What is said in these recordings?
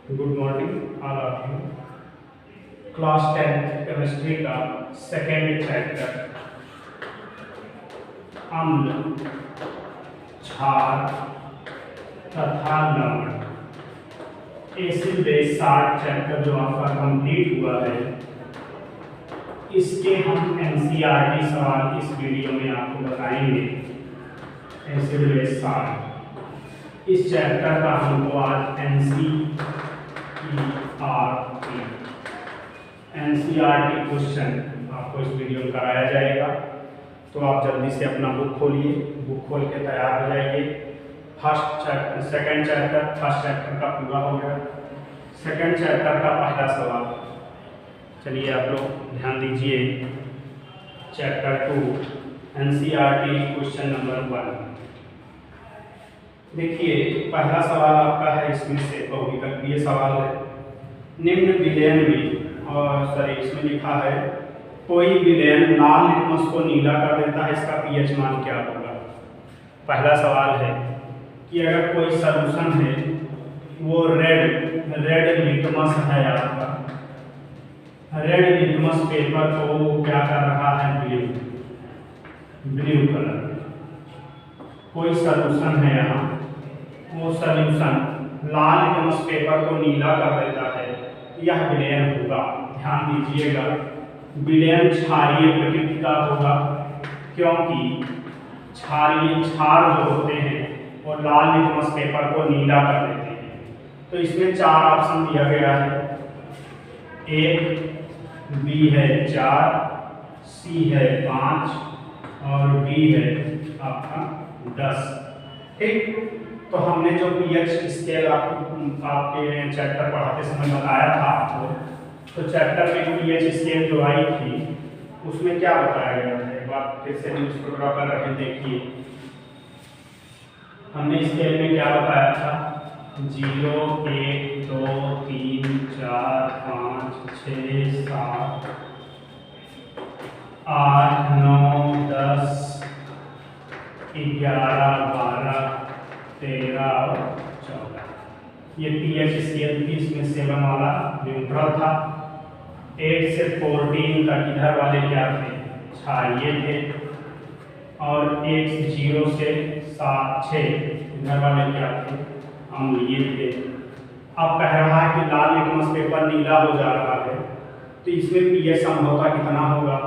Good morning all of you. Class 10 chemistry का second chapter अम्ल, क्षार तथा लवण, एसिड बेस साल्ट चैप्टर जो आपका कंप्लीट हुआ है, इसके हम एनसीईआरटी सवाल इस वीडियो में आपको बताएंगे। एसिड बेस साल्ट इस चैप्टर का हमको आज एनसीईआरटी क्वेश्चन आपको इस वीडियो में कराया जाएगा। तो आप जल्दी से अपना बुक खोलिए, बुक खोल के तैयार हो जाइए। सेकंड चैप्टर फर्स्ट चैप्टर का पूरा हो गया। सेकंड चैप्टर का पहला सवाल, चलिए आप लोग ध्यान दीजिए। Chapter 2 NCERT question number 1। देखिए पहला सवाल आपका है, इसमें से बहुविकल्पीय सवाल है। निम्न विलयन में इसमें लिखा है कोई विलयन लाल लिटमस को नीला कर देता है, इसका पीएच मान क्या होगा। पहला सवाल है कि अगर कोई सॉल्यूशन है वो रेड लिटमस है, आपका रेड लिटमस पेपर को क्या कर रहा है, ब्लू कलर। कोई सॉल्यूशन है यहाँ, वो सॉल्यूशन लाल लिटमस पेपर को नीला कर देता है, यह विलयन होगा। ध्यान दीजिएगा, विलयन क्षारीय प्रकृति का होगा, क्योंकि क्षार जो होते हैं वो लाल लिटमस पेपर को नीला कर देते हैं। तो इसमें 4 ऑप्शन दिया गया है। ए, बी है 4, सी है 5 और डी है आपका 10। ठीक, तो हमने जो पीएच स्केल आपके चैप्टर पढ़ाते समय बताया था आपको, तो चैप्टर में पीएच स्केल जो आई थी उसमें क्या बताया गया था, एक बार फिर से न्यूज़ ड्रॉ कर रहे हैं। देखिए हमने स्केल में क्या बताया था, 0 1 2 3 4 5 6 7 8 9 10 11 12 13 और 14। ये पीएच स्केल थी, इसमें 7 वाला न्यूट्रल था। 8 से 14 तक इधर वाले क्या थे, क्षारीय थे। और 0 से 6 इधर वाले क्या थे, अम्लीय थे। अब कह रहा है कि लाल लिटमस पेपर नीला हो जा रहा है, तो इसमें पीएच संभवतः कितना होगा।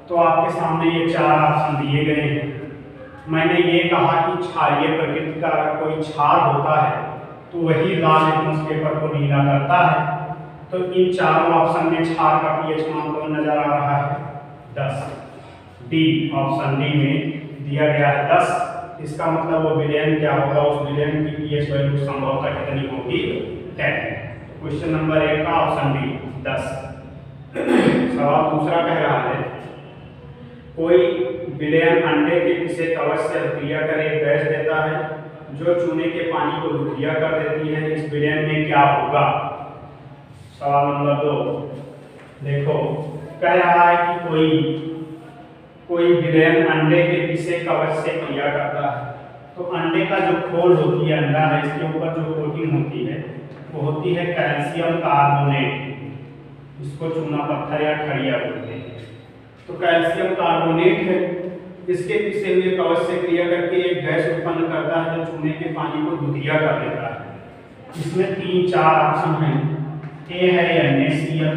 तो आपके सामने ये 4 ऑप्शन दिए गए हैं। मैंने ये कहा कि क्षारीय प्रकृति का अगर कोई क्षार होता है तो वही लाल लिटमस पेपर को नीला करता है। तो इन 4 ऑप्शन में क्षार का पीएच मान कौन नजर आ रहा है, 10। डी, ऑप्शन डी में दिया गया है 10। इसका मतलब वो विलयन क्या होगा, उस विलयन की पीएच वैल्यू संभवतः कितनी होगी, 10। क्वेश्चन नंबर 1 का ऑप्शन डी 10। सवाल दूसरा कह रहा है कोई विलयन अंडे के पिसे कवच से अभिक्रिया कर एक गैस देता है जो चूने के पानी को दुधिया कर देती है, इस विलयन में क्या होगा। सवाल नंबर 2 देखो, कह रहा है कि कोई विलयन अंडे के पिसे कवच से क्रिया करता है। तो अंडे का जो खोल होती है, अंडा है, इसके ऊपर जो कोटिंग होती है वो होती है कैल्शियम कार्बोनेट। इसको चूना पत्थर या खड़िया बोलते हैं। तो कैल्शियम कार्बोनेट है, इसके पिसे हुए कवच से क्रिया करके एक गैस उत्पन्न करता है जो चूने के पानी को दुधिया कर देता है। इसमें 3-4 ऑप्शन हैं। ए है NaCl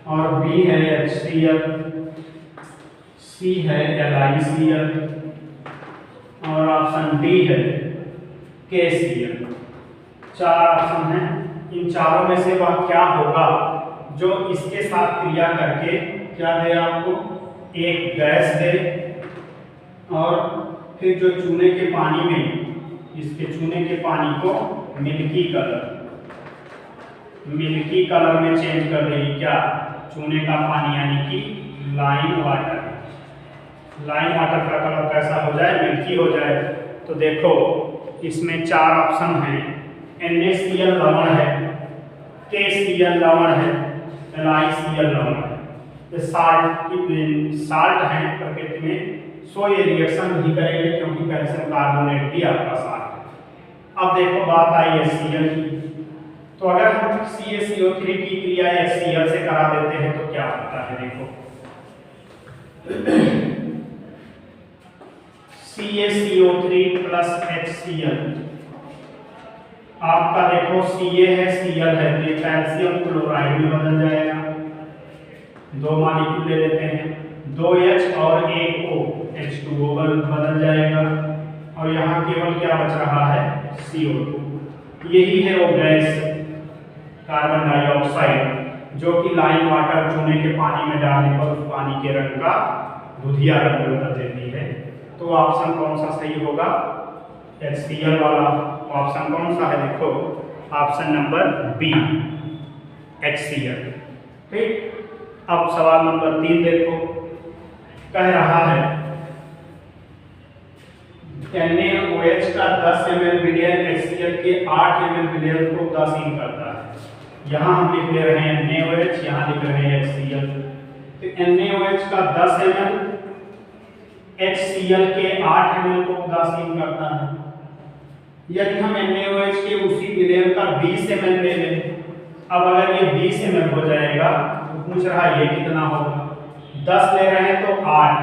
और बी है HCl, सी है LiCl और ऑप्शन डी है KCl। 4 ऑप्शन हैं। इन चारों में से वह क्या होगा जो इसके साथ क्रिया करके क्या दे आपको, एक गैस दे और फिर जो चूने के पानी में, इसके चूने के पानी को मिल्की कलर में चेंज कर देगी। क्या, चूने का पानी यानी कि लाइम वाटर का कलर कैसा हो जाए, मिल्की हो जाए। तो देखो इसमें 4 ऑप्शन हैं। NaCl लवण है, KCl लवण है, LiCl लवण है। साल्ट है प्रकृति में, सो ये रिएक्शन नहीं करेंगे क्योंकि कैल्शियम कार्बोनेट भी आपका साल्ट है। अब देखो बात आई HCl की। तो अगर हम CaCO3 की क्रिया HCl से करा देते हैं तो क्या होता है, देखो CaCO3 प्लस HCl, आपका देखो Ca है Cl है, तो ये कैल्शियम क्लोराइड में बदल जाएगा। 2 मॉलिक्यूल ले लेते हैं, 2H और 1O H2O बदल जाएगा, और यहाँ केवल क्या बच रहा है, CO2। यही है वो गैस कार्बन डाइऑक्साइड, जो कि लाइम वाटर चूने के पानी में डालने पर उस पानी के रंग का दुधिया रंग बदल देती है। तो ऑप्शन कौन सा सही होगा, HCl वाला। ऑप्शन कौन सा है, देखो ऑप्शन नंबर बी HCl। ठीक, अब सवाल नंबर 3 देखो, कह रहा है NaOH का 10 ml विलयन HCl के 8 ml विलयन को उदासीन करता है। यहाँ हम लिख ले रहे हैं NaOH, यहाँ लिख रहे हैं HCl। तो NaOH का 10 ml HCl के 8 ml को उदासीन करता है। यदि हम NaOH के उसी विलयन का 20 ml ले लें, अब अगर ये 20 ml हो जाएगा तो पूछ रहा है ये कितना होगा, 10 ले रहे हैं तो 8,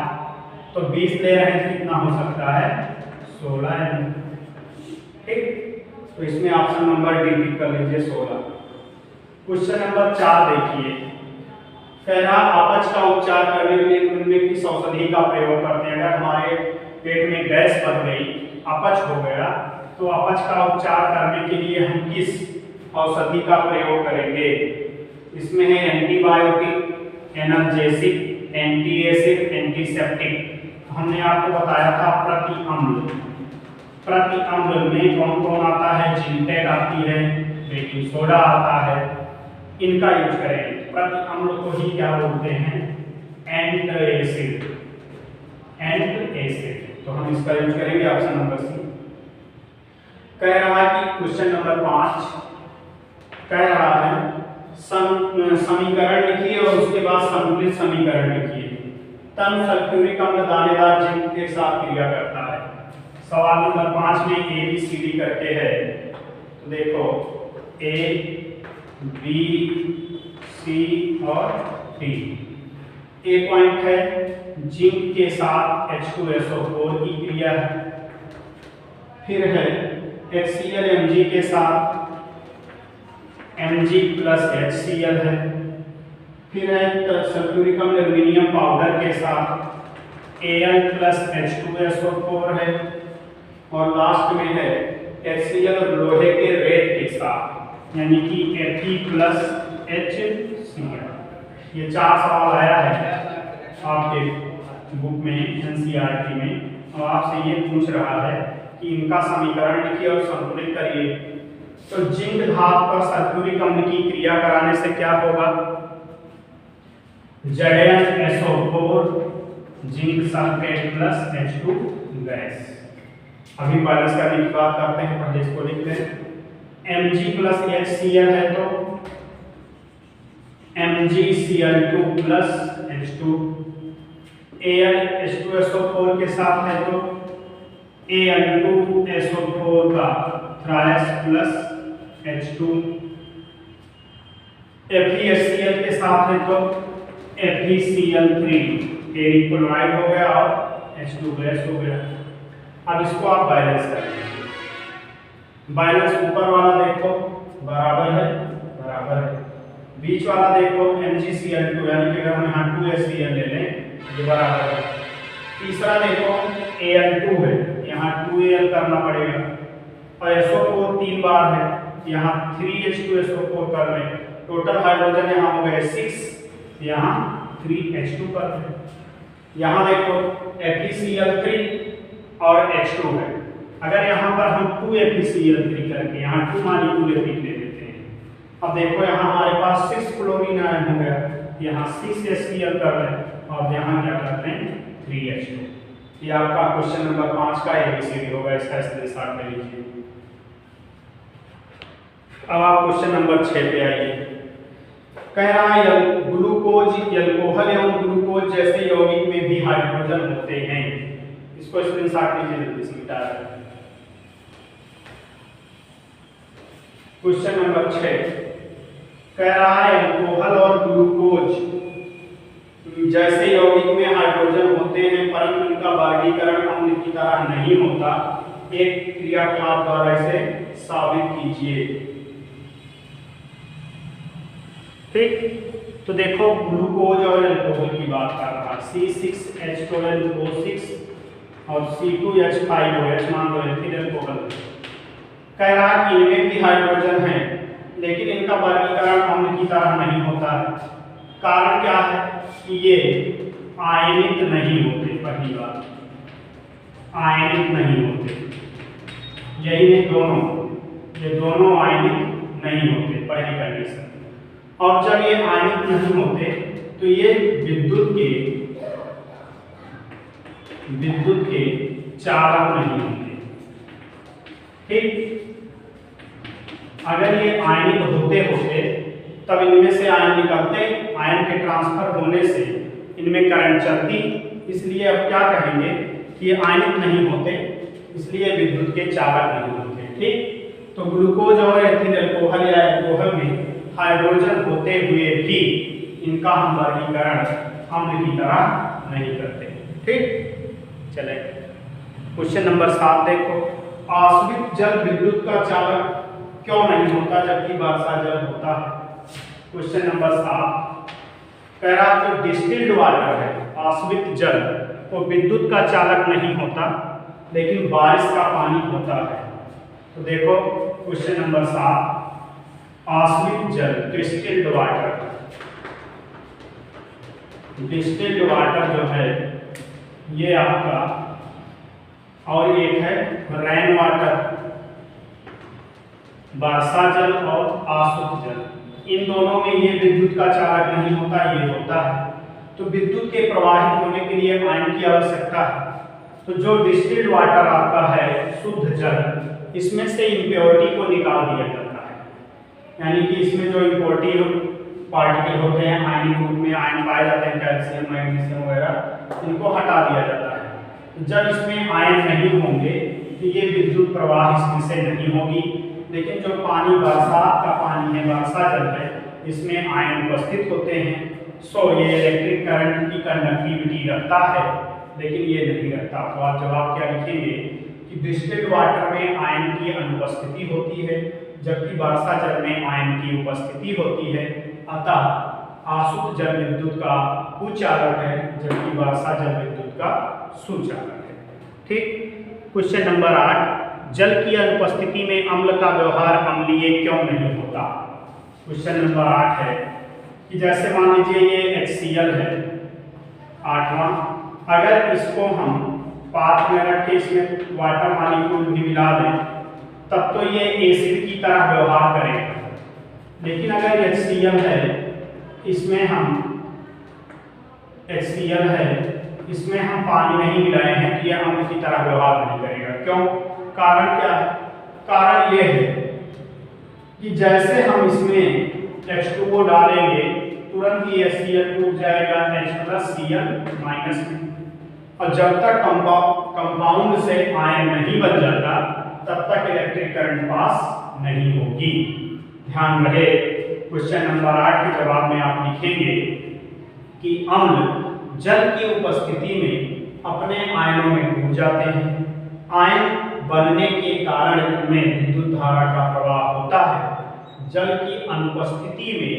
तो 20 ले रहे हैं तो कितना हो सकता है, 16 ml। ठीक, तो इसमें ऑप्शन नंबर डी टिक कर लीजिए, 16। क्वेश्चन नंबर 4 देखिए, कह रहा अपच का उपचार करने के लिए निम्नलिखित किस औषधि का प्रयोग करते हैं। अगर हमारे पेट में गैस बन गई, अपच हो गया, तो अपच का उपचार करने के लिए हम किस औषधि का प्रयोग करेंगे। इसमें है antibiotic, analgesic, anti acid, antiseptic. हमने आपको बताया था प्रति अम्ल। प्रति अम्ल में कौन कौन आता है, जिंटेक आती है, बेकिंग सोडा आता है, इनका यूज करेंगे। प्रति अम्ल को ही क्या बोलते हैं, एंट एसिड। एंट एसिड, तो हम इसका यूज करेंगे ऑप्शन नंबर सी। कह रहा है कि क्वेश्चन नंबर 5 कह रहा है समीकरण लिखिए और उसके बाद संतुलित समीकरण लिखिए। तन सल्फ्यूरिक अम्ल दानेदार जिंक के साथ क्रिया करता है। सवाल नंबर 5 में ABCD करके है, तो देखो A, B, C और D। A पॉइंट है जिंक के साथ H2SO4 की क्रिया है। फिर है HCl Mg के साथ Mg प्लस HCl है। फिर है सल्फ्यूरिक अम्ल एल्युमिनियम पाउडर के साथ Al प्लस H2SO4 है। और लास्ट में है HCl लोहे के रेत के साथ, यानी कि Fe प्लस HCl। ये 4 सवाल आया है आपके बुक में NCERT में, और आपसे ये पूछ रहा है कि इनका समीकरण लिखिए और संतुलित करिए। तो जिंक धातु पर सल्फ्यूरिक अम्ल की क्रिया कराने से क्या होगा, ZnSO4 zinc sulphate plus H2 gas. अभी बैलेंस करने की बात करते हैं, पहले इसको लिख लें। Mg प्लस HCl है तो MgCl2 plus H2। Al H2SO4 के साथ है तो Al2SO4 का थ्रायस प्लस H2। FeHCl के साथ है तो FeCl3 क्लोराइड हो गया और H2 गैस हो गया। अब इसको आप बैलेंस करें। बैलेंस ऊपर वाला देखो बराबर है, बीच वाला देखो MgCl2, यानी कि अगर हम यहाँ 2HCl ले लें ये बराबर है। तीसरा देखो Al2 है, यहाँ 2Al करना पड़ेगा, और SO4 3 बार है, यहाँ 3H2SO4 कर लें। टोटल हाइड्रोजन यहाँ हो गए 6, यहाँ 3H2 कर लें। यहाँ देखो FeCl3 और H2 है। अगर यहाँ पर हम 2FeCl3 करके यहाँ 2 मॉलिक्यूल ले लेते हैं, अब देखो यहाँ हमारे पास 6 क्लोरीन आयन हो गया, यहाँ 6HCl कर रहे हैं, और यहाँ क्या करते हैं 3H2। ये आपका क्वेश्चन नंबर 5 का ABCD होगा, इसका स्क्रीनशॉट ले लीजिए। अब आप क्वेश्चन नंबर 6 पे आइए। कह रहा है ग्लूकोज, एल्कोहल एवं ग्लूकोज जैसे यौगिक में भी हाइड्रोजन होते हैं। इसको स्क्रीनशॉट लीजिए, जल्दी से मिटा दें। क्वेश्चन नंबर 6 कह रहा है अल्कोहल और ग्लूकोज जैसे यौगिक में हाइड्रोजन होते हैं परंतु इनका वर्गीकरण अम्ल की तरह नहीं होता, एक क्रियाकलाप द्वारा इसे साबित कीजिए। ठीक, तो देखो ग्लूकोज और अल्कोहल की बात कर रहा है, C6H12O6 और C2H5OH मान लो एथिल अल्कोहल। कह रहा है कि इनमें भी हाइड्रोजन है लेकिन इनका वर्गीकरण अम्ल की तरह नहीं होता है। कारण क्या है कि ये आयनित नहीं होते। पहली बात, आयनित नहीं होते, यही ये दोनों आयनित नहीं होते, पहली कंडीशन। और जब ये आयनित नहीं होते तो ये विद्युत के चालक नहीं होते। ठीक, अगर ये आयनित होते तब इनमें से आयन निकलते, आयन के ट्रांसफर होने से इनमें करंट चलती, इसलिए अब क्या कहेंगे कि ये आयनित नहीं होते, इसलिए विद्युत के चालक नहीं होते। ठीक, तो ग्लूकोज और एथिल अल्कोहल या अल्कोहल में हाइड्रोजन होते हुए भी इनका हम वर्गीकरण अम्ल की तरह नहीं करते। ठीक, चले क्वेश्चन नंबर 7 देखो, आश्रित जल विद्युत का चालक क्यों नहीं होता जबकि वर्षा जल होता है। क्वेश्चन नंबर 7 कह रहा जो डिस्टिल्ड वाटर है, आश्रित जल, वो विद्युत का चालक नहीं होता लेकिन बारिश का पानी होता है। तो देखो क्वेश्चन नंबर 7, आश्रित जल डिस्टिल्ड वाटर जो है ये आपका, और एक है रेन वाटर, वर्षा जल और आसुत जल। इन दोनों में ये विद्युत का चालक नहीं होता, ये होता है। तो विद्युत के प्रवाहित होने के लिए आयन की आवश्यकता है। तो जो डिस्टिल्ड वाटर आपका है शुद्ध जल, इसमें से इम्प्योरिटी को निकाल दिया जाता है, यानी कि इसमें जो इम्प्योरिटी पार्टिकल होते हैं आयनिक रूप में, आयन पाए जाते हैं कैल्शियम मैग्नीशियम वगैरह, इनको हटा दिया जाता है। तो जब इसमें आयन नहीं होंगे तो ये विद्युत प्रवाह इसमें से नहीं होगी। लेकिन जो पानी बरसात का पानी है, वर्षा जल है, इसमें आयन उपस्थित होते हैं। सो ये इलेक्ट्रिक करंट की कंडक्टिविटी रखता है लेकिन ये नहीं रखता। तो आप जवाब क्या लिखेंगे कि डिस्टिल्ड वाटर में आयन की अनुपस्थिति होती है जबकि वर्षा जल में आयन की उपस्थिति होती है। अतः आसुत जल विद्युत का कुचालक है जबकि वर्षा जल विद्युत का सुचालक है। ठीक, क्वेश्चन नंबर 8, जल की अनुपस्थिति में अम्ल का व्यवहार अम्लीय क्यों नहीं होता। क्वेश्चन नंबर 8 है कि जैसे मान लीजिए ये HCl है 8वां, अगर इसको हम पात्र में रख के इसमें वाटर मॉलिक्यूल भी मिला दें तब तो ये एसिड की तरह व्यवहार करेगा। लेकिन अगर HCl है, इसमें हम पानी नहीं मिलाए हैं तो ये अम्ल की तरह व्यवहार नहीं करेगा। क्यों? कारण क्या है? कारण ये है कि जैसे हम इसमें H2O डालेंगे तुरंत ही HCl टूट जाएगा H+Cl-, और जब तक कंपाउंड से आयन नहीं बन जाता तब तक इलेक्ट्रिक करंट पास नहीं होगी। ध्यान रहे, क्वेश्चन नंबर 8 के जवाब में आप लिखेंगे कि अम्ल जल की उपस्थिति में अपने आयनों में डूब जाते हैं। आयन बनने के कारण इनमें विद्युत धारा का प्रवाह होता है। जल की अनुपस्थिति में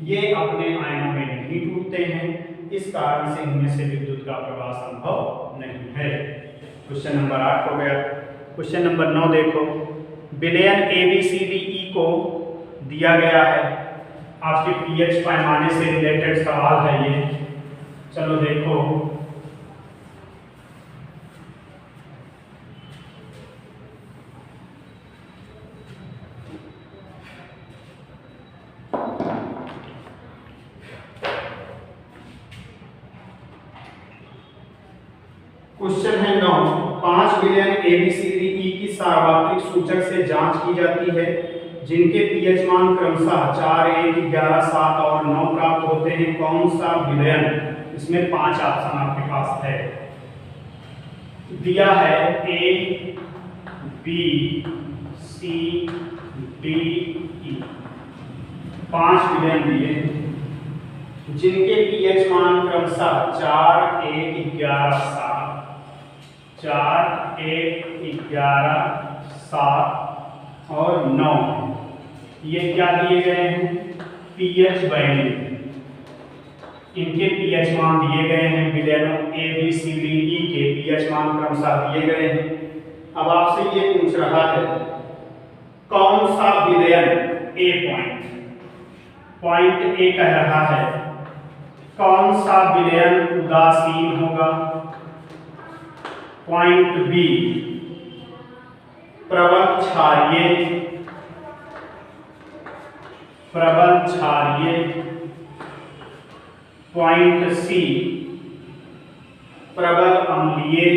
ये अपने आयनों में नहीं टूटते हैं, इस कारण से इनमें से विद्युत का प्रवाह संभव नहीं है। क्वेश्चन नंबर 8 हो गया। क्वेश्चन नंबर 9 देखो, विलयन ABCDE को दिया गया है, आपके pH पैमाने से रिलेटेड सवाल है ये। चलो देखो, क्वेश्चन है 9, 5 विलयन ABCDE की सार्वत्रिक सूचक से जांच की जाती है जिनके pH मान क्रमशः 4, 1, 11, 7 और 9 प्राप्त होते हैं। कौन सा विलयन? इसमें 5 ऑप्शन आपके पास है, दिया है A, B, C, D ई। 5 विलयन दिए जिनके पीएच मान क्रमशः 4, 1, 11, 7, 4, 1, 11, 7 और 9। ये क्या दिए गए हैं? PH value. इनके पीएच मान दिए गए हैं, विलयनों A B C D E के पीएच मान क्रमशः दिए गए हैं। अब आपसे ये पूछ रहा है कौन सा विलयन ए पॉइंट ए कह रहा है कौन सा विलयन उदासीन होगा? पॉइंट बी प्रबल क्षारीय। पॉइंट सी प्रबल अम्लीय।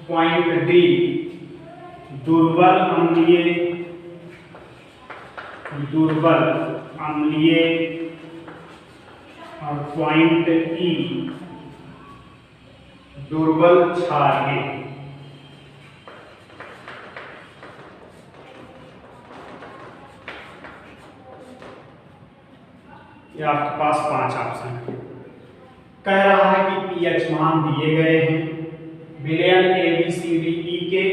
पॉइंट डी दुर्बल अम्लीय। और पॉइंट ई दुर्बल क्षारीय। ये आपके पास 5 ऑप्शन है। कह रहा है कि पीएच मान दिए गए हैं विलयन A B C D E के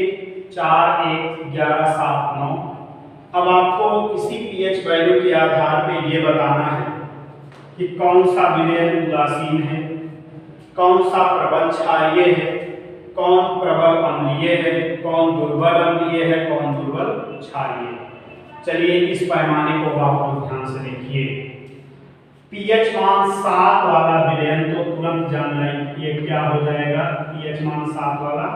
4, 1, 11, 7, 9। अब आपको इसी पीएच वैल्यू के आधार पे ये बताना है कि कौन सा विलयन उदासीन है, कौन सा प्रबल क्षारीय है, कौन प्रबल अम्लीय है, कौन दुर्बल अम्लीय है, कौन दुर्बल क्षारीय है। चलिए इस पैमाने को आप ध्यान से देखिए। पीएच मान 7 वाला विलयन तो तुरंत जान लें ये क्या हो जाएगा? पीएच मान 7 वाला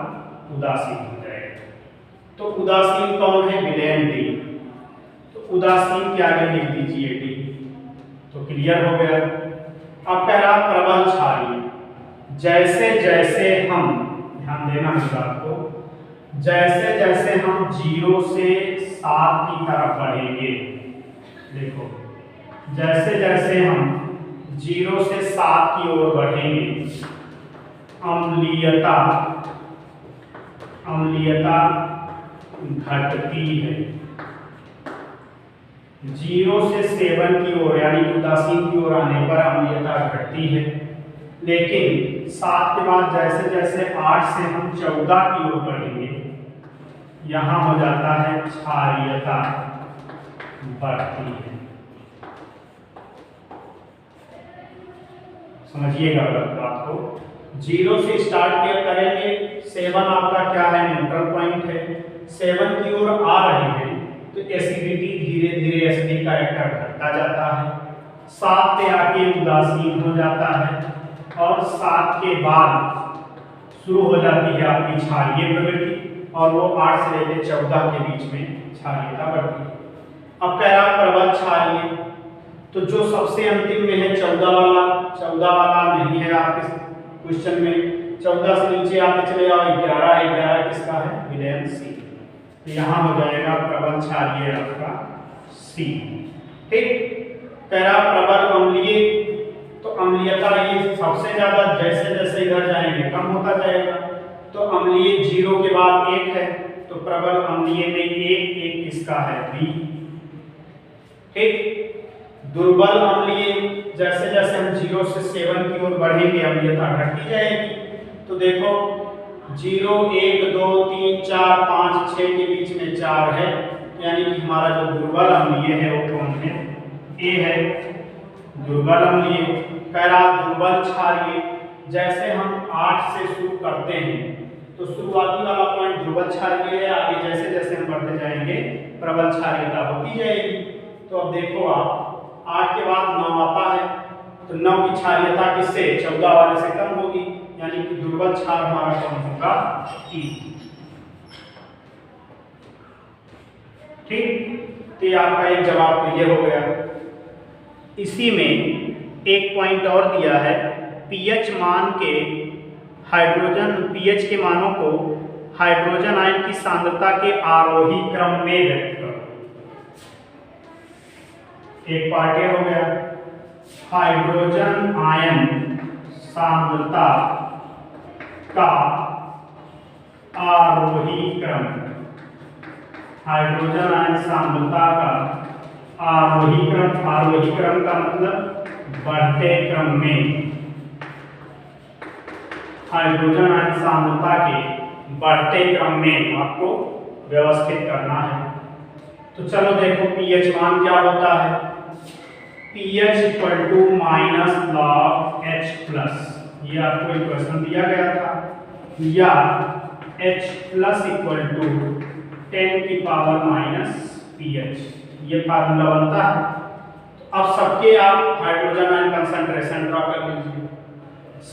उदासीन हो जाएगा। तो उदासीन कौन है? विलयन डी। तो उदासीन के आगे लिख दीजिए डी, तो क्लियर हो गया। अब कह रहा प्रबल क्षारीय। जैसे जैसे हम ध्यान देना इस बात को, जैसे जैसे हम 0 से 7 की तरफ बढ़ेंगे, देखो जैसे जैसे हम 0 से 7 की ओर बढ़ेंगे अम्लीयता घटती है। 0 से 7 की ओर यानी उदासीन की ओर आने पर अम्लीयता घटती है, लेकिन 7 के बाद जैसे जैसे 8 से हम 14 की ओर बढ़ेंगे यहाँ हो जाता है क्षारीयता बढ़ती है। समझिएगा बात को। 0 से स्टार्ट करेंगे, 7 आपका क्या है? न्यूट्रल पॉइंट है। 7 की ओर आ रहे हैं तो एसिडिटी धीरे धीरे एसिडिक कैरेक्टर घटता जाता है। 7 पे आके उदासीन हो जाता है और 7 के बाद शुरू हो जाती है आपकी क्षारीय प्रवृत्ति और वो 8 से लेकर 14 के बीच में क्षारीयता बढ़ती है। अब कह रहा प्रबल क्षारीय, तो जो सबसे अंतिम में है 14 वाला नहीं है आपके क्वेश्चन में। 14 से नीचे आते चले जाओ 11 किसका है? विलयन सी। तो यहाँ हो जाएगा प्रबल क्षारीय आपका सी। ठीक। कह रहा प्रबल अम्लीय, तो अम्लीयता ये सबसे ज्यादा जैसे जैसे इधर जाएंगे कम होता जाएगा। तो अम्लीय 0 के बाद 1 है, तो प्रबल अम्लीय में 1 किसका है? बी। ठीक। दुर्बल अम्लीय, जैसे जैसे हम 0 से 7 की ओर बढ़ेंगे अम्लीयता घटती जाएगी। तो देखो 0, 1, 2, 3, 4, 5, 6 के बीच में 4 है, यानी कि हमारा जो दुर्बल अम्लीय है वो कौन है? ए है, दुर्बल अम्लीय। कह रहा दुर्बल क्षारीय, जैसे हम 8 से शुरू करते हैं तो शुरुआती वाला पॉइंट दुर्बल क्षारीय है, आगे जैसे जैसे हम बढ़ते जाएंगे प्रबल क्षारीयता होती जाएगी। तो अब देखो आप 8 के बाद 9 आता है, तो 9 की क्षारीयता किससे? 14 वाले से कम होगी, यानी कि दुर्बल क्षार हमारा कौन होगा? ई। ठीक। तो ये आपका एक जवाब क्लियर हो गया। इसी में एक पॉइंट और दिया है, पीएच मान के पीएच के मानों को हाइड्रोजन आयन की सांद्रता के आरोही क्रम में व्यक्त करो। एक पार्ट ये हो गया, हाइड्रोजन आयन सांद्रता का आरोही क्रम, हाइड्रोजन आयन सांद्रता का आरोही क्रम, आरोही क्रम का मतलब बढ़ते क्रम में, हाइड्रोजन आयन सांद्रता के बढ़ते क्रम में आपको व्यवस्थित करना है। तो चलो देखो पीएच मान क्या होता है, pH equal to minus log H plus, ये आपको इक्वेशन दिया गया था, या H प्लस इक्वल टू 10 की पावर माइनस pH, ये फार्मूला बनता है। अब सबके आप हाइड्रोजन आयन कंसंट्रेशन ड्रॉ कर लीजिए,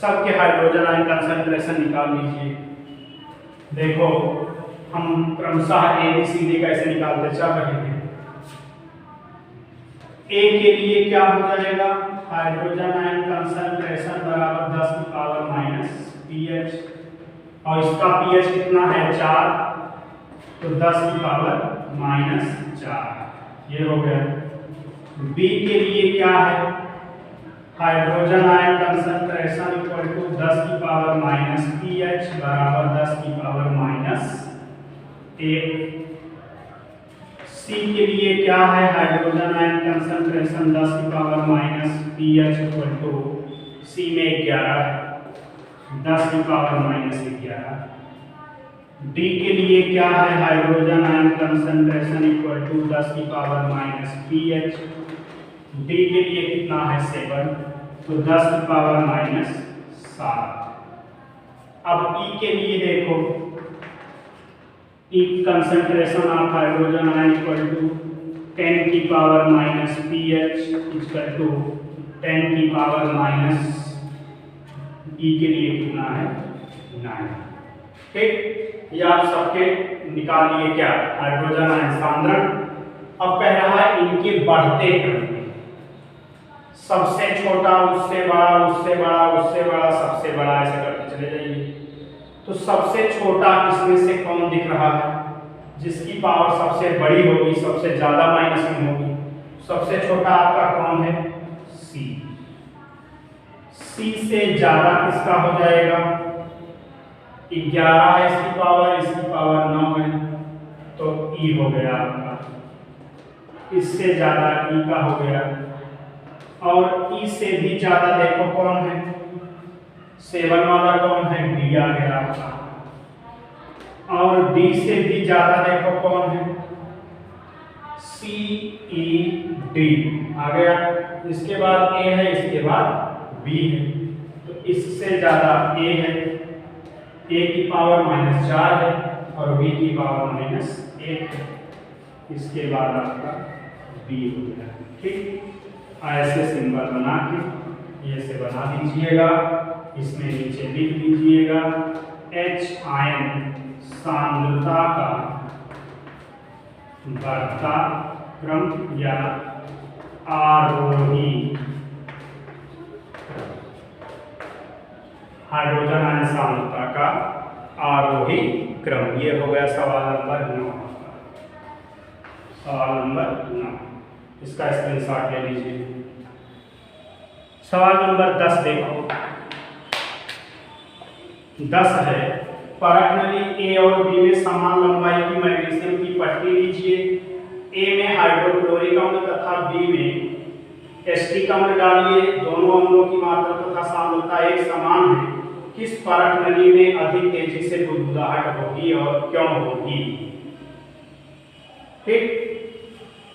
सबके हाइड्रोजन आयन कंसंट्रेशन निकाल लीजिए। देखो हम क्रमशः ABCD कैसे निकालते चल रहे हैं। ए के लिए क्या हो जाएगा, हाइड्रोजन आयन कंसंट्रेशन बराबर 10 की पावर माइनस pH, और इसका pH कितना है 4, तो 10 की पावर माइनस 4, ये हो गया। बी के लिए क्या है, hydrogen ion concentration equal to 10 की पावर माइनस pH बराबर 10 की पावर माइनस 1। सी के लिए क्या है, हाइड्रोजन आयन कंसंट्रेशन 10 की power minus pH equal to C में 11 है, 10 की पावर माइनस 11। डी के लिए क्या है, hydrogen ion concentration equal to 10 की पावर माइनस pH, डी के लिए कितना है 7, तो 10 की पावर माइनस 7। अब ई के लिए देखो, concentration of hydrogen ion equal to 10 की power minus pH equal to 10 की पावर माइनस, ई के लिए कितना है 9। ठीक, ये आप सबके निकाल लिए क्या, हाइड्रोजन आयन सांद्रण। अब कह रहा है इनके बढ़ते क्रम में, सबसे छोटा उससे बड़ा, उससे बड़ा, उससे बड़ा, सबसे बड़ा, ऐसे करके चले जाइए। तो सबसे छोटा इसमें से कौन दिख रहा है, जिसकी पावर सबसे बड़ी होगी, सबसे ज्यादा माइनस में होगी, सबसे छोटा आपका कौन है सी। सी से ज्यादा किसका हो जाएगा, 11 है इसकी पावर 9 है, तो ई हो गया आपका। इससे ज्यादा ई का हो गया, और ई से भी ज्यादा देखो कौन है, 7 वाला कौन है, डी आ गया आपका। और डी से भी ज्यादा देखो कौन है, सी ई डी आ गया। इसके बाद ए है, इसके बाद बी है, तो इससे ज्यादा ए है, ए की पावर माइनस 4 है और बी की पावर माइनस 1 है। इसके बाद आपका बी हो गया। ठीक, ऐसे सिंबल बना के ये से बना दीजिएगा, इसमें नीचे लिख दीजिएगा H आयन सांद्रता का बढ़ता क्रम या आरोही, हाइड्रोजन आयन सांद्रता का आरोही क्रम। ये हो गया सवाल नंबर 9, सवाल नंबर 9, इसका स्क्रीनशॉट ले लीजिए। सवाल नंबर 10 देखो, 10 है, परख नली ए और बी में समान लंबाई की मैग्नीशियम की पट्टी लीजिए। ए में हाइड्रोक्लोरिक अम्ल तथा बी में एसिटिक अम्ल डालिए। दोनों अम्लों की मात्रा तथा सांद्रता एक समान है। किस परख नली में अधिक तेजी से बुदबुदाहट होगी और क्यों होगी? ठीक,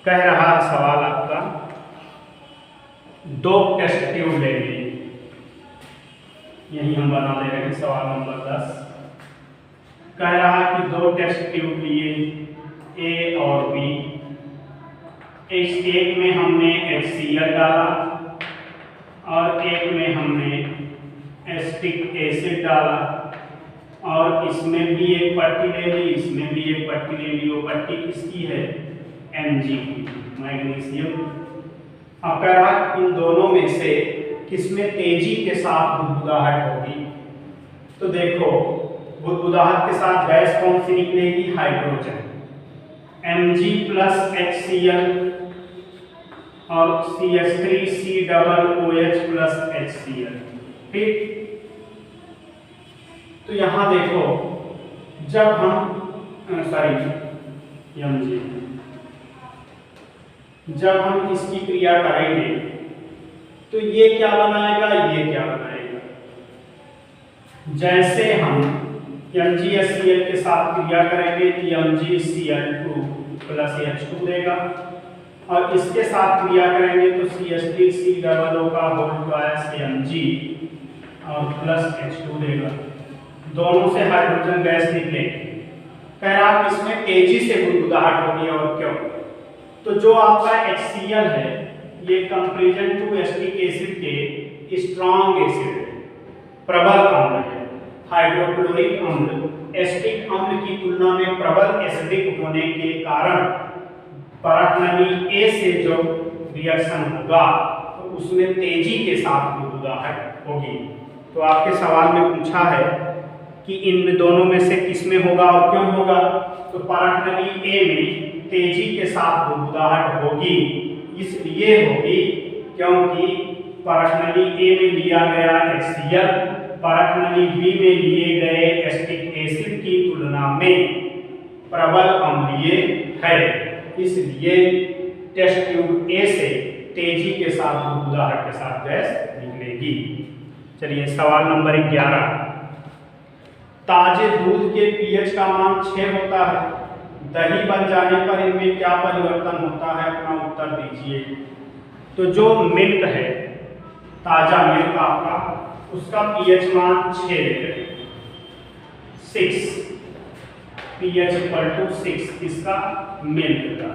कह रहा सवाल आपका, दो टेस्ट ट्यूब लेंगे, यही हम बना दे रहे हैं सवाल नंबर 10। कह रहा है कि दो टेस्ट ट्यूब लिए ए और बी। इस एक में हमने HCl डाला और एक में हमने एसिटिक एसिड डाला, और इसमें भी एक पट्टी ले ली, इसमें भी एक पट्टी ले ली। वो पट्टी किसकी है? Mg की, मैग्नीशियम। अब कह रहा है इन दोनों में से किसमें तेजी के साथ बुदबुदाहट होगी? तो देखो, बुदबुदाहट के साथ गैस कौन सी निकलेगी? हाइड्रोजन। Mg प्लस HCl और CH3C double OH plus HCl। ठीक, तो यहां देखो जब हम mg जब हम इसकी क्रिया करेंगे तो ये क्या बनाएगा, ये क्या बनाएगा। जैसे हम MgHCl के साथ क्रिया करेंगे तो MgCl2 प्लस H2 देगा, और इसके साथ क्रिया करेंगे तो CH3COO का होल ट्वाइस Mg और प्लस H2 देगा। दोनों से हाइड्रोजन गैस निकले। कह रहा कि इसमें तेजी से बुदबुदाहट होगी, और क्यों? तो जो आपका HCl है ये कंपैरिजन टू एसिटिक एसिड के स्ट्रॉन्ग एसिड है, प्रबल अम्ल है। हाइड्रोक्लोरिक अम्ल एसिटिक अम्ल की तुलना में प्रबल एसिडिक होने के कारण परख नली A से जो रिएक्शन होगा तो उसमें तेजी के साथ बुदबुदाहट होगी। तो आपके सवाल में पूछा है कि इन दोनों में से किस में होगा और क्यों होगा। तो परख नली A में तेजी के साथ बुदबुदाहट होगी, इसलिए होगी क्योंकि परख नली A में लिया गया HCl परख नली B में लिए गए एसिटिक एसिड की तुलना में प्रबल अम्लीय है, इसलिए टेस्ट ट्यूब A से तेजी के साथ बुदबुदाहट के साथ गैस निकलेगी। चलिए सवाल नंबर 11, ताजे दूध के पीएच का मान 6 होता है, दही बन जाने पर इनमें क्या परिवर्तन होता है, अपना उत्तर दीजिए। तो जो मिल्क है, ताजा मिल्क आपका, उसका पीएच मान 6 है, 6 pH = 6 इसका मिल्क का।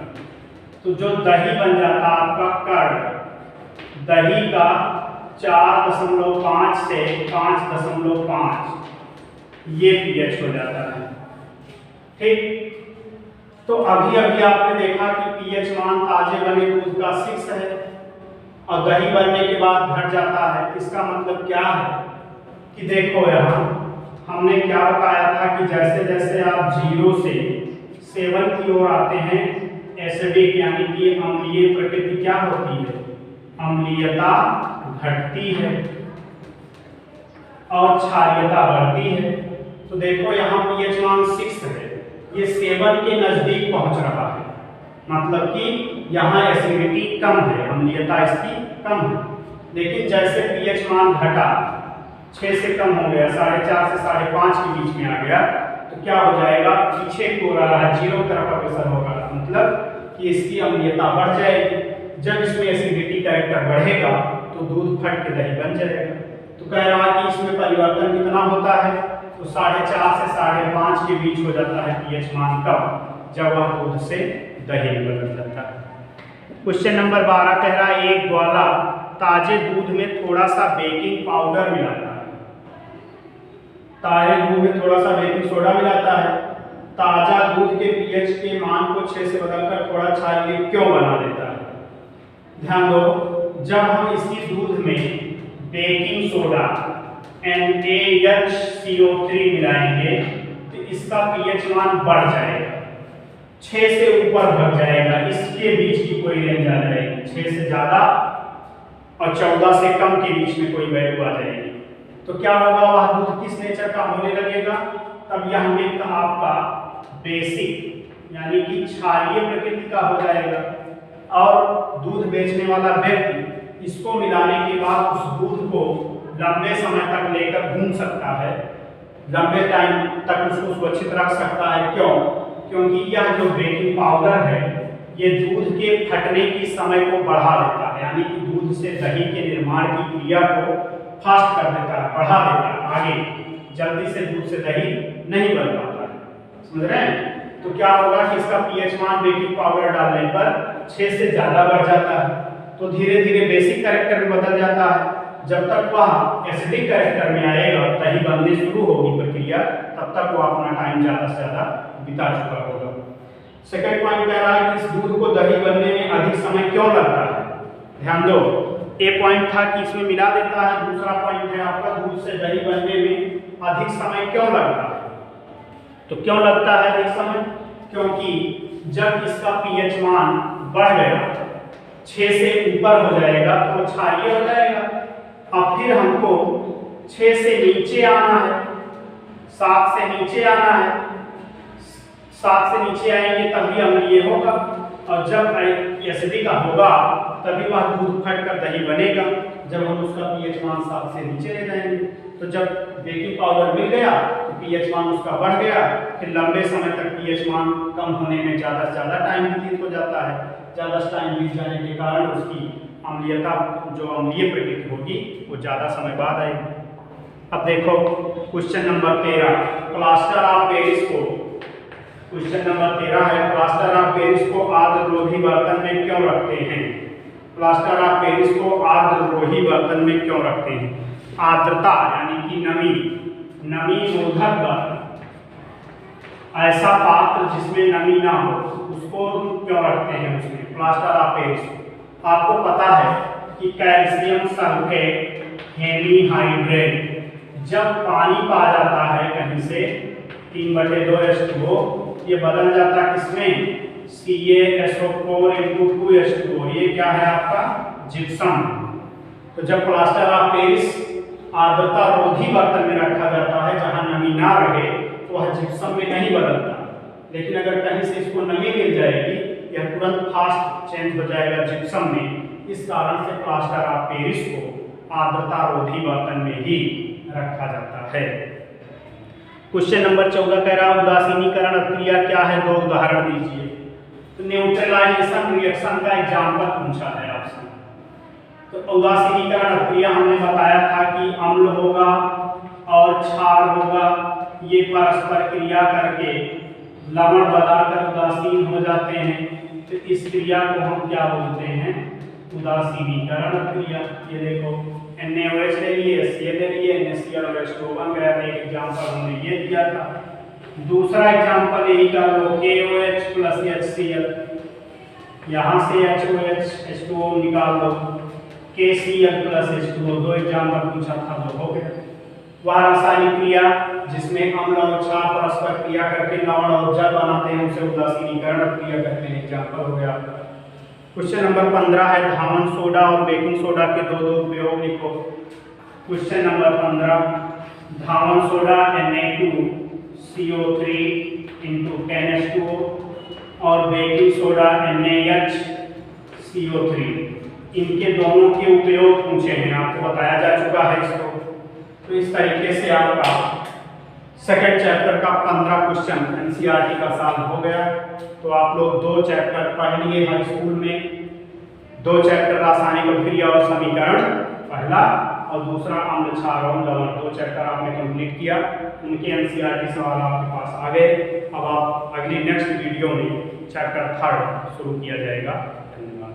तो जो दही बन जाता आपका कर्ड, दही का 4.5 से 5.5 ये pH हो जाता है। ठीक, तो अभी आपने देखा कि pH मान ताजे बने दूध का 6 है और दही बनने के बाद घट जाता है। इसका मतलब क्या है कि देखो यहाँ हमने क्या बताया था कि जैसे जैसे आप 0 से 7 की ओर आते हैं एसिडिक यानी कि अम्लीय प्रकृति क्या होती है, अम्लीयता घटती है और क्षारीयता बढ़ती है। तो देखो यहाँ pH मान 6 है, ये 7 के नजदीक पहुंच रहा है, मतलब कि यहाँ एसिडिटी कम है, अम्लीयता इसकी कम है। लेकिन जैसे pH मान घटा, 6 से कम हो गया, 4.5 से 5.5 के बीच में आ गया, तो क्या हो जाएगा, पीछे की ओर आ रहा है, 0 तरफ अग्रसर होगा, मतलब कि इसकी अम्लीयता बढ़ जाएगी। जब इसमें एसिडिटी कैरेक्टर बढ़ेगा तो दूध फट के दही बन जाएगा। तो कह रहा है कि इसमें परिवर्तन कितना होता है, तो 4.5 से 5.5 के बीच हो जाता है pH मान कम, जब वह दूध से दही में बदल जाता है। क्वेश्चन नंबर 12 कह रहा है एक ग्वाला ताजे दूध में थोड़ा सा बेकिंग पाउडर मिलाता है, ताजे दूध में थोड़ा सा बेकिंग सोडा मिलाता है, ताजा दूध के pH के मान को 6 से बदलकर थोड़ा क्षारीय क्यों बना देता है। ध्यान दो, जब हम इसी दूध में बेकिंग सोडा NaHCO3 मिलाएंगे तो इसका pH मान बढ़ जाएगा, 6 से ऊपर बढ़ जाएगा, इसके बीच की कोई रेंज आ जाएगी, 6 से ज्यादा और 14 से कम के बीच में कोई वैल्यू आ जाएगी। तो क्या होगा, वह दूध किस नेचर का होने लगेगा, तब यह मिल्क आपका बेसिक यानी कि क्षारीय प्रकृति का हो जाएगा। और दूध बेचने वाला व्यक्ति इसको मिलाने के बाद उस दूध को लंबे समय तक लेकर घूम सकता है, लंबे टाइम तक उसको सुरक्षित रख सकता है। क्यों? क्योंकि यह जो बेकिंग पाउडर है ये दूध के फटने की समय को बढ़ा देता है, यानी कि दूध से दही के निर्माण की क्रिया को फास्ट कर देता है, बढ़ा देता है आगे, जल्दी से दूध से दही नहीं बन पाता है, समझ रहे हैं। तो क्या होगा कि इसका pH मान बेकिंग पाउडर डालने पर 6 से ज्यादा बढ़ जाता है, तो धीरे धीरे बेसिक कैरेक्टर में बदल जाता है। जब तक वह एसिडिक कैरेक्टर में आएगा, दही बनने शुरू होगी प्रक्रिया, तब तक वो अपना टाइम ज्यादा से ज्यादा बिता चुका होगा। सेकंड पॉइंट कह रहा है कि इस दूध को दही बनने में अधिक समय क्यों लगता है। ध्यान दो, ए पॉइंट था कि इसमें मिला देता है, दूसरा पॉइंट है आपका दूध से दही बनने में अधिक समय क्यों लगता है। तो क्यों लगता है अधिक समय, क्योंकि जब इसका pH मान बढ़ गया, 6 से ऊपर हो जाएगा तो क्षारीय हो जाएगा, अब फिर हमको 6 से नीचे आना है, 7 से नीचे आना है, 7 से नीचे आएंगे तभी अम्लीय होगा, और जब एसिडिक का होगा तभी वह दूध फटकर दही बनेगा, जब हम उसका पीएच मान 7 से नीचे ले जाएंगे। तो जब बेकिंग पाउडर मिल गया तो पीएच मान उसका बढ़ गया, फिर लंबे समय तक पीएच मान कम होने में ज़्यादा से ज़्यादा टाइम व्यतीत हो जाता है। ज़्यादा टाइम बीत जाने के कारण उसकी अम्लीयता, जो अम्लीय प्रकृति होगी, वो ज़्यादा समय बाद आएगी। अब देखो question number 13, plaster of Paris को, क्वेश्चन नंबर 13 है, प्लास्टर ऑफ पेरिस को आर्द्ररोधी बर्तन में क्यों रखते हैं? प्लास्टर ऑफ पेरिस को आर्द्ररोधी बर्तन में क्यों रखते हैं? आर्द्रता यानी कि नमी रोधक बर्तन, ऐसा पात्र जिसमें नमी ना हो उसको क्यों रखते हैं उसमें, प्लास्टर ऑफ पेरिस। आपको पता है कि कैल्शियम सल्फेट हेमीहाइड्रेट जब पानी पा जाता है कहीं से 3/2 H2O, ये बदल जाता है किसमें, CaSO4 ये क्या है आपका, जिप्सम। तो जब प्लास्टर ऑफ पेरिस आर्द्रता रोधी बर्तन में रखा जाता है जहां नमी ना रहे तो वह जिप्सम में नहीं बदलता, लेकिन अगर कहीं से इसको नमी मिल जाएगी यह तुरंत फास्ट चेंज हो जाएगा जिप्सम में। इस कारण से प्लास्टर ऑफ पेरिस को आर्द्रता रोधी बर्तन में ही रखा जाता है। क्वेश्चन नंबर 14 कह रहा उदासीनीकरण क्रिया क्या है, 2 उदाहरण दीजिए। तो न्यूट्रलाइजेशन रिएक्शन का एग्जाम्पल पूछा है आपसे। तो उदासीनीकरण क्रिया हमने बताया था कि अम्ल होगा और क्षार होगा, ये परस्पर क्रिया करके लवण बनाकर उदासीन हो जाते हैं। तो इस क्रिया को हम क्या बोलते हैं, उदासीनीकरण क्रिया। ये देखो NaOH ले लिए, HCl ले लिए, NaCl और H2O बन गया था। एक एग्जाम्पल हमने ये दिया था। दूसरा एग्जाम्पल यही कर लो, KOH प्लस HCl, यहाँ से HOH H2O निकाल दो, KCl प्लस H2O, 2 एग्जाम्पल पूछा था, 2 हो गया। वह रासायनिक क्रिया जिसमें अम्ल और क्षार परस्पर क्रिया करके लवण और जल बनाते हैं उसे उदासीनीकरण क्रिया कहते हैं। एग्जाम्पल हो गया। क्वेश्चन नंबर 15 है, धामन सोडा और बेकिंग सोडा के 2 उपयोग लिखो। क्वेश्चन नंबर 15, धामन सोडा Na2CO3 × 10H2O और बेकिंग सोडा NaHCO3, इनके दोनों के उपयोग पूछे हैं, आपको बताया जा चुका है इसको। तो इस तरीके से आपका सेकंड चैप्टर का 15 क्वेश्चन एनसीईआरटी का साल हो गया। तो आप लोग 2 चैप्टर पढ़ लिए हाई स्कूल में, 2 चैप्टर रासायनिक अभिक्रिया और समीकरण पहला, और दूसरा अम्ल क्षार और लवण, 2 चैप्टर आपने कंप्लीट किया। उनके एनसीईआरटी सवाल आपके पास आ गए। अब आप अगली नेक्स्ट वीडियो में चैप्टर 3 शुरू किया जाएगा। धन्यवाद।